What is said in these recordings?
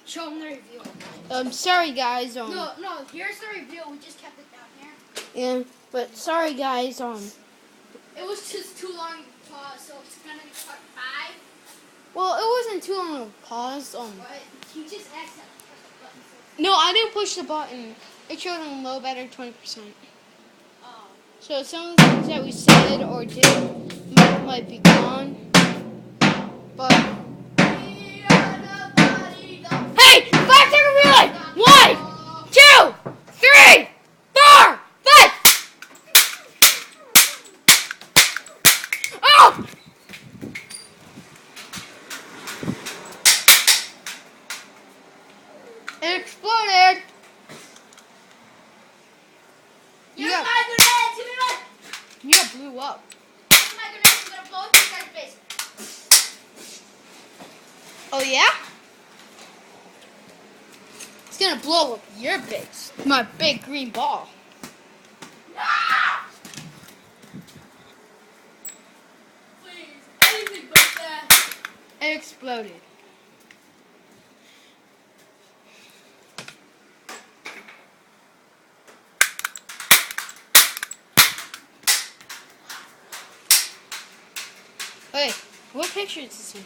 Show them the reveal. Sorry guys. No, here's the reveal. We just kept it down here. Yeah, but sorry guys. It was just too long to pause, so it's gonna be part 5. Well, it wasn't too long to pause. What? You just accidentally pushed the button. No, I didn't push the button. It showed on low battery 20%. Oh. So some of the things that we said or did might be gone. But hey, 5-second relay. 1, 2, 3, 4, 5. Oh! It exploded. Use my grenade! Give me my... You got blew up. Use my grenade. I'm gonna blow up this guy's face. Oh yeah? It's gonna blow up your base. My big green ball. Ah! Please, anything but that. It exploded. Wait, what picture is this in?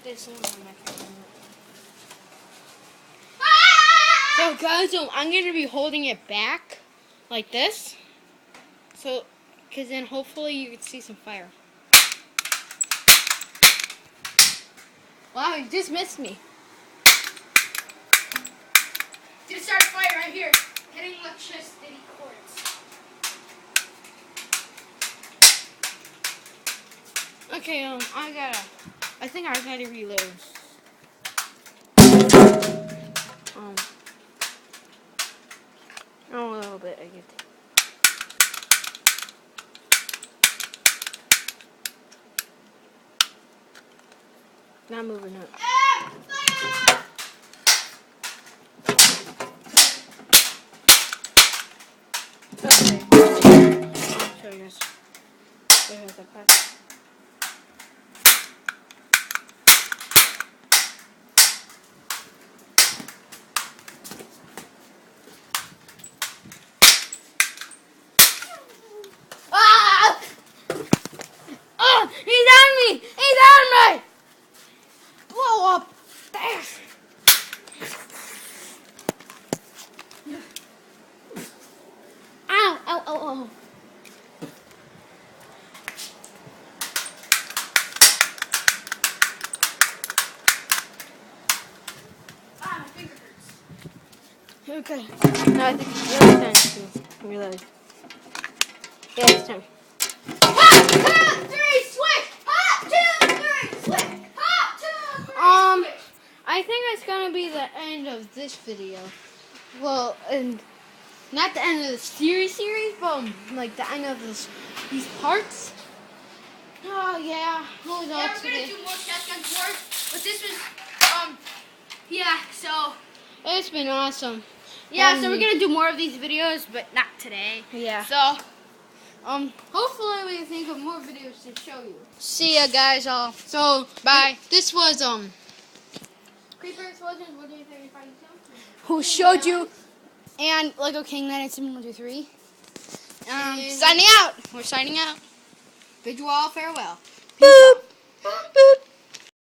This one on my camera. So guys, I'm going to be holding it back like this. So, because then hopefully you can see some fire. Wow, you just missed me. Dude, start a fire right here. Hitting electricity cords. Okay, I think I gotta reload. A little bit, I get. Not moving up. Okay. I'll show you guys. There's the pack. He's on me! He's on me! Blow up! Fast! Ow! Ow! Ow! Ow! Ah, my finger hurts. Okay. Now I think it's really time to reload. Yeah, it's time. Hot, 2, 3, switch! Hot, 2, 3, switch! Hot, 2, 3, switch! I think it's gonna be the end of this video. Well, and not the end of the series, but like the end of these parts. Oh yeah, hold on. Yeah, we're gonna do more shotgun wars, but this was, yeah, so. It's been awesome. Yeah, so we're gonna do more of these videos, but not today. Yeah. So, hopefully we can think of more videos to show you. see ya, guys. All. So, Bye. This was Creeper Explosions, what do you think? who showed you, and Lego King 97123. Signing out. We're signing out. Bid you all farewell. Boop.